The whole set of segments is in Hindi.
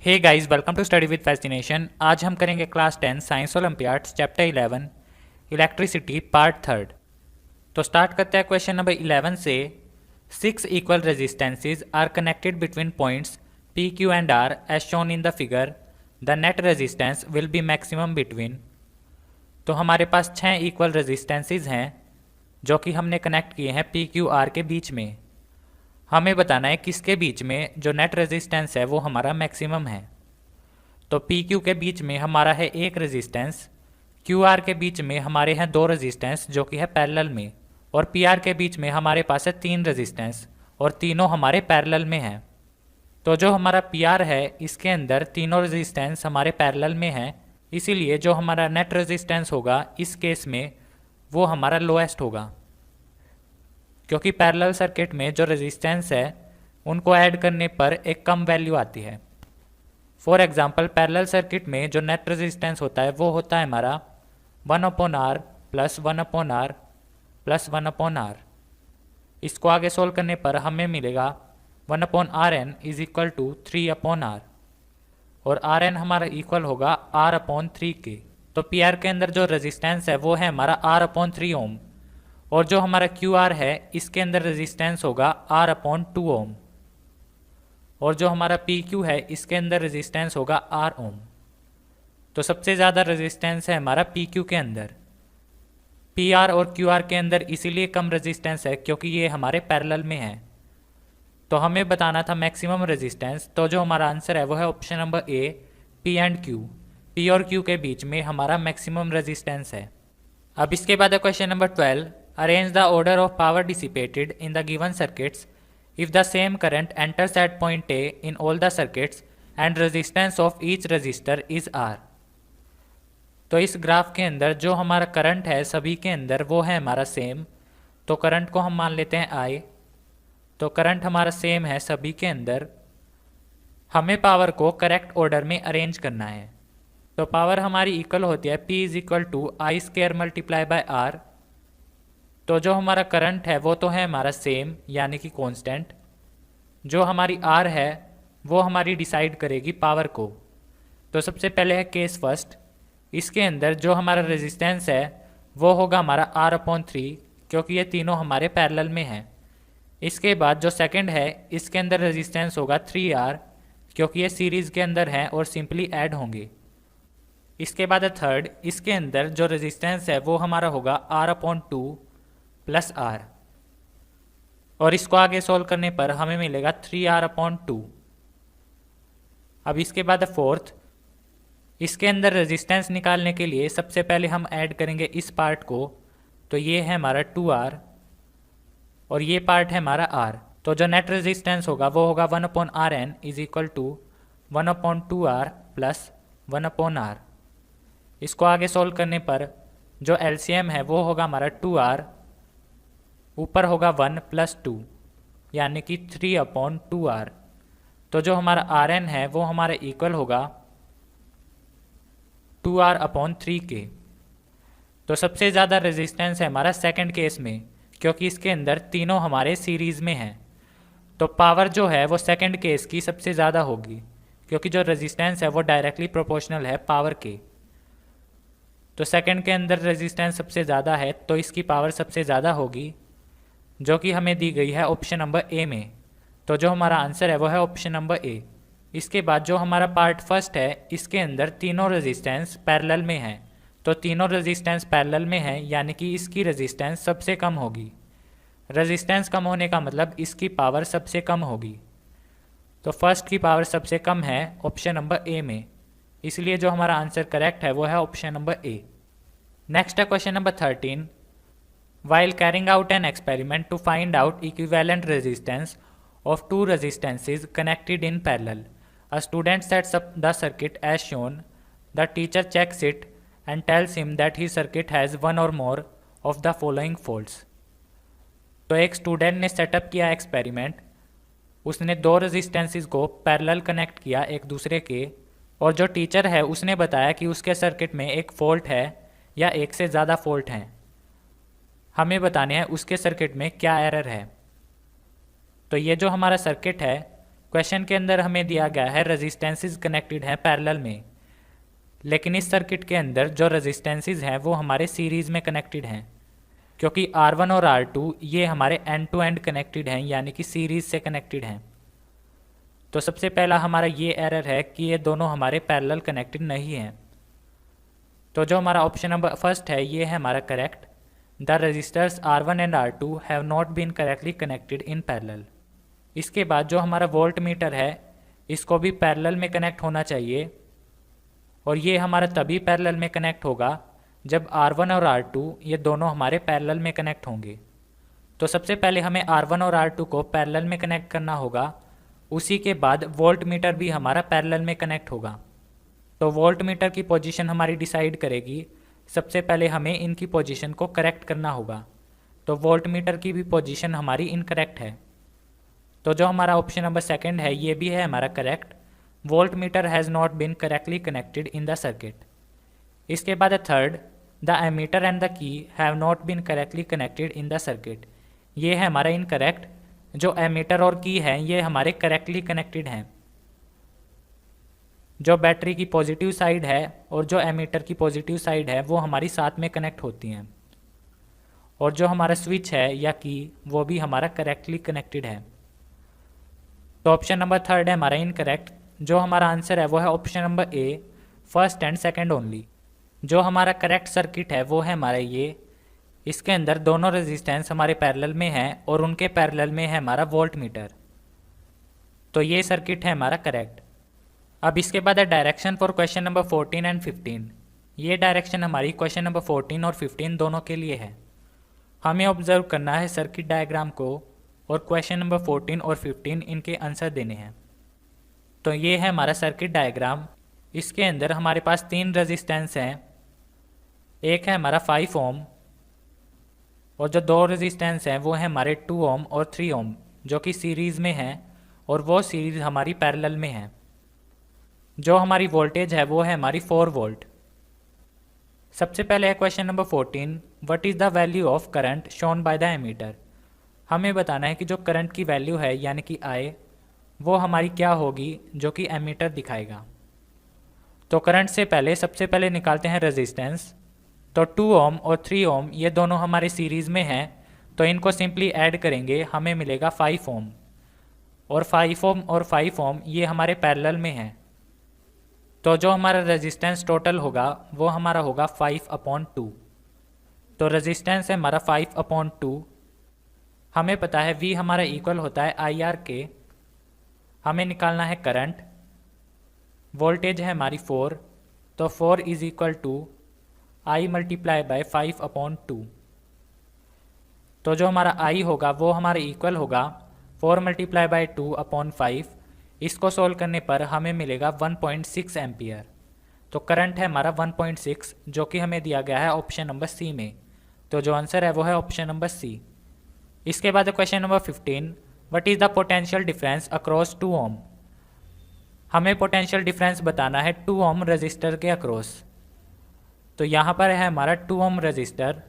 Hey guys, welcome to study with fascination. आज हम करेंगे class 10 science olympiads chapter 11 electricity part third. तो स्टार्ट करते हैं क्वेश्चन नंबर 11 से। 6 equal resistances are connected between points P Q and R as shown in the figure. The net resistance will be maximum between. तो हमारे पास 6 इक्वल रेजिस्टेंसेज हैं जो कि हमने कनेक्ट किए हैं पी क्यू आर के बीच में। हमें बताना है किसके बीच में जो नेट रेजिस्टेंस है वो हमारा मैक्सिमम है। तो पी क्यू के बीच में हमारा है एक रेजिस्टेंस, क्यू आर के बीच में हमारे हैं 2 रेजिस्टेंस जो कि है पैरेलल में, और पी आर के बीच में हमारे पास है 3 रेजिस्टेंस और तीनों हमारे पैरेलल में हैं। तो जो हमारा पी आर है इसके अंदर तीनों रेजिस्टेंस हमारे पैरेलल में हैं, इसीलिए जो हमारा नेट रेजिस्टेंस होगा इस केस में वो हमारा लोएस्ट होगा, क्योंकि पैरेलल सर्किट में जो रेजिस्टेंस है उनको ऐड करने पर एक कम वैल्यू आती है। फॉर एग्जांपल पैरेलल सर्किट में जो नेट रेजिस्टेंस होता है वो होता है हमारा 1/R plus 1/R plus 1/R। इसको आगे सोल्व करने पर हमें मिलेगा 1/Rn is equal to 3/R, और Rn हमारा इक्वल होगा R/3 के। तो पी आर के अंदर जो रेजिस्टेंस है वो है हमारा R/3 ओम, और जो हमारा क्यू आर है इसके अंदर रेजिस्टेंस होगा R/2 ओम, और जो हमारा पी क्यू है इसके अंदर रेजिस्टेंस होगा R ओम। तो सबसे ज़्यादा रेजिस्टेंस है हमारा पी क्यू के अंदर। पी आर और क्यू आर के अंदर इसीलिए कम रेजिस्टेंस है क्योंकि ये हमारे पैरेलल में है। तो हमें बताना था मैक्सिमम रेजिस्टेंस, तो जो हमारा आंसर है वो है option number A, P and Q. P और क्यू के बीच में हमारा मैक्सिमम रेजिस्टेंस है। अब इसके बाद है question number 12। Arrange the order of power dissipated in the given circuits if the same current enters at point A in all the circuits and resistance of each resistor is R। तो इस ग्राफ के अंदर जो हमारा करंट है सभी के अंदर वो है हमारा सेम। तो करंट को हम मान लेते हैं I। तो करंट हमारा सेम है सभी के अंदर। हमें पावर को करेक्ट ऑर्डर में अरेंज करना है। तो पावर हमारी इक्वल होती है P is equal to I square multiply by R. तो जो हमारा करंट है वो तो है हमारा सेम यानी कि कांस्टेंट। जो हमारी आर है वो हमारी डिसाइड करेगी पावर को। तो सबसे पहले है केस फर्स्ट। इसके अंदर जो हमारा रेजिस्टेंस है वो होगा हमारा R/3, क्योंकि ये तीनों हमारे पैरेलल में हैं। इसके बाद जो सेकंड है इसके अंदर रेजिस्टेंस होगा 3R, क्योंकि ये सीरीज़ के अंदर हैं और सिंपली ऐड होंगे। इसके बाद है थर्ड। इसके अंदर जो रेजिस्टेंस है वो हमारा होगा R/2 प्लस R, और इसको आगे सोल्व करने पर हमें मिलेगा 3R/2। अब इसके बाद है फोर्थ। इसके अंदर रेजिस्टेंस निकालने के लिए सबसे पहले हम ऐड करेंगे इस पार्ट को। तो ये है हमारा 2R और ये पार्ट है हमारा R। तो जो नेट रेजिस्टेंस होगा वो होगा 1/Rn is equal to 1/2R plus 1/R। इसको आगे सोल्व करने पर जो LCM है वो होगा हमारा 2R, ऊपर होगा 1 प्लस 2 यानी कि 3/2R। तो जो हमारा Rn है वो हमारा इक्वल होगा 2R/3 के। तो सबसे ज़्यादा रेजिस्टेंस है हमारा सेकंड केस में, क्योंकि इसके अंदर तीनों हमारे सीरीज़ में हैं। तो पावर जो है वो सेकंड केस की सबसे ज़्यादा होगी, क्योंकि जो रेजिस्टेंस है वो डायरेक्टली प्रोपोर्शनल है पावर के। तो सेकंड के अंदर रेजिस्टेंस सबसे ज़्यादा है तो इसकी पावर सबसे ज़्यादा होगी, जो कि हमें दी गई है ऑप्शन नंबर ए में। तो जो हमारा आंसर है वो है ऑप्शन नंबर ए। इसके बाद जो हमारा पार्ट फर्स्ट है इसके अंदर तीनों रेजिस्टेंस पैरेलल में हैं। तो तीनों रेजिस्टेंस पैरेलल में हैं यानी कि इसकी रेजिस्टेंस सबसे कम होगी। रेजिस्टेंस कम होने का मतलब इसकी पावर सबसे कम होगी। तो फर्स्ट की पावर सबसे कम है ऑप्शन नंबर ए में, इसलिए जो हमारा आंसर करेक्ट है वो है ऑप्शन नंबर ए। नेक्स्ट है question number 13। While carrying out an experiment to find out equivalent resistance of two resistances connected in parallel, a student sets up the circuit as shown. The teacher checks it and tells him that his circuit has one or more of the following faults. तो एक स्टूडेंट ने सेटअप किया एक्सपेरिमेंट। उसने 2 रेजिस्टेंसेस को पैरेलल कनेक्ट किया एक दूसरे के, और जो टीचर है उसने बताया कि उसके सर्किट में एक फॉल्ट है या एक से ज़्यादा फॉल्ट हैं। हमें बताने हैं उसके सर्किट में क्या एरर है। तो ये जो हमारा सर्किट है, क्वेश्चन के अंदर हमें दिया गया है रेजिस्टेंसेस कनेक्टेड हैं पैरेलल में, लेकिन इस सर्किट के अंदर जो रेजिस्टेंसेस हैं वो हमारे सीरीज़ में कनेक्टेड हैं, क्योंकि R1 और R2 ये हमारे एंड टू एंड कनेक्टेड हैं, यानी कि सीरीज़ से कनेक्टेड हैं। तो सबसे पहला हमारा ये एरर है कि ये दोनों हमारे पैरेलल कनेक्टेड नहीं हैं। तो जो हमारा ऑप्शन नंबर फर्स्ट है ये है हमारा correct. The resistors R1 and R2 have not been correctly connected in parallel. इसके बाद जो हमारा वोल्ट मीटर है इसको भी पैरेलल में कनेक्ट होना चाहिए, और ये हमारा तभी पैरेलल में कनेक्ट होगा जब R1 और R2 ये दोनों हमारे पैरेलल में कनेक्ट होंगे। तो सबसे पहले हमें R1 और R2 को पैरेलल में कनेक्ट करना होगा, उसी के बाद वोल्ट मीटर भी हमारा पैरेलल में कनेक्ट होगा। तो वोल्ट मीटर की पोजीशन हमारी डिसाइड करेगी। सबसे पहले हमें इनकी पोजीशन को करेक्ट करना होगा। तो वोल्ट मीटर की भी पोजीशन हमारी इनकरेक्ट है। तो जो हमारा ऑप्शन नंबर सेकंड है ये भी है हमारा correct. Voltmeter has not been correctly connected in the circuit. इसके बाद third, the ammeter and the key have not been correctly connected in the circuit. ये है हमारा इनकरेक्ट। जो एमीटर और की है ये हमारे करेक्टली कनेक्टेड हैं। जो बैटरी की पॉजिटिव साइड है और जो एमीटर की पॉजिटिव साइड है वो हमारी साथ में कनेक्ट होती हैं, और जो हमारा स्विच है या की वो भी हमारा करेक्टली कनेक्टेड है। तो ऑप्शन नंबर थर्ड है हमारा इनकरेक्ट। जो हमारा आंसर है वो है option number A, first and second only. जो हमारा करेक्ट सर्किट है वो है हमारा ये। इसके अंदर दोनों रेजिस्टेंस हमारे पैरेलल में हैं और उनके पैरेलल में है हमारा वोल्ट मीटर। तो ये सर्किट है हमारा करेक्ट। अब इसके बाद है direction for question number 14 and 15। ये डायरेक्शन हमारी क्वेश्चन नंबर 14 और 15 दोनों के लिए है। हमें ऑब्जर्व करना है सर्किट डायग्राम को, और क्वेश्चन नंबर 14 और 15 इनके आंसर देने हैं। तो ये है हमारा सर्किट डायग्राम। इसके अंदर हमारे पास 3 रेजिस्टेंस हैं। एक है हमारा 5 ओम, और जो 2 रेजिस्टेंस हैं वो है हमारे 2 ओम और 3 ओम, जो कि सीरीज़ में हैं, और वो सीरीज़ हमारी पैरेलल में है। जो हमारी वोल्टेज है वो है हमारी 4 वोल्ट। सबसे पहले है question number 14, what is the value of current shown by the ammeter. हमें बताना है कि जो करंट की वैल्यू है यानी कि I वो हमारी क्या होगी जो कि एमीटर दिखाएगा। तो करंट से पहले सबसे पहले निकालते हैं रेजिस्टेंस। तो 2 ओम और 3 ओम ये दोनों हमारे सीरीज़ में हैं, तो इनको सिंपली ऐड करेंगे हमें मिलेगा 5 ओम, और 5 ओम और 5 ओम ये हमारे पैरेलल में हैं। तो जो हमारा रेजिस्टेंस टोटल होगा वो हमारा होगा 5/2। तो रेजिस्टेंस है हमारा 5/2। हमें पता है V हमारा इक्वल होता है IR के। हमें निकालना है करंट। वोल्टेज है हमारी 4, तो 4 is equal to I multiply by 5/2। तो जो हमारा I होगा वो हमारा इक्वल होगा 4 मल्टीप्लाई बाय 2/5। इसको सोल्व करने पर हमें मिलेगा 1.6 एम्पियर। तो करंट है हमारा 1.6, जो कि हमें दिया गया है ऑप्शन नंबर सी में। तो जो आंसर है वो है ऑप्शन नंबर सी। इसके बाद question number 15, what is the potential difference across 2 ohm. हमें पोटेंशियल डिफरेंस बताना है 2 ओम रजिस्टर के अक्रॉस। तो यहाँ पर है हमारा 2 ओम रजिस्टर,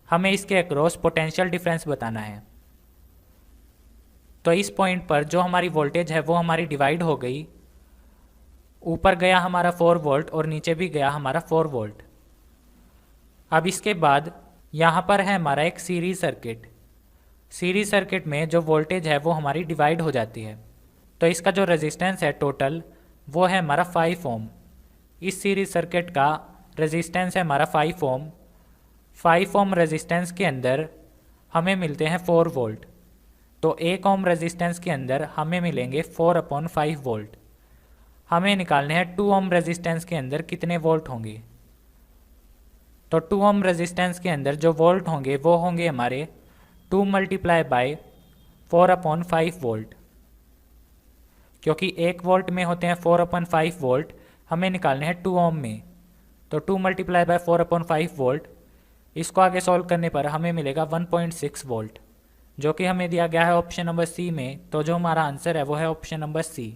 हमें इसके अक्रॉस पोटेंशियल डिफरेंस बताना है। तो इस पॉइंट पर जो हमारी वोल्टेज है वो हमारी डिवाइड हो गई। ऊपर गया हमारा 4 वोल्ट और नीचे भी गया हमारा 4 वोल्ट। अब इसके बाद यहाँ पर है हमारा एक सीरीज सर्किट। सीरीज सर्किट में जो वोल्टेज है वो हमारी डिवाइड हो जाती है। तो इसका जो रेजिस्टेंस है टोटल वो है हमारा 5 ओम। इस सीरीज सर्किट का रेजिस्टेंस है हमारा 5 ओम। 5 ओम रेजिस्टेंस के अंदर हमें मिलते हैं 4 वोल्ट। तो 1 ओम रेजिस्टेंस के अंदर हमें मिलेंगे 4/5 वोल्ट। हमें निकालने हैं 2 ओम रेजिस्टेंस के अंदर कितने वोल्ट होंगे। तो 2 ओम रेजिस्टेंस के अंदर जो वोल्ट होंगे वो होंगे हमारे 2 मल्टीप्लाई बाय 4/5 वोल्ट, क्योंकि 1 वोल्ट में होते हैं 4/5 वोल्ट, हमें निकालने हैं 2 ओम में। तो 2 मल्टीप्लाई बाय 4/5 वोल्ट, इसको आगे सॉल्व करने पर हमें मिलेगा 1.6 वोल्ट, जो कि हमें दिया गया है ऑप्शन नंबर सी में। तो जो हमारा आंसर है वो है ऑप्शन नंबर सी।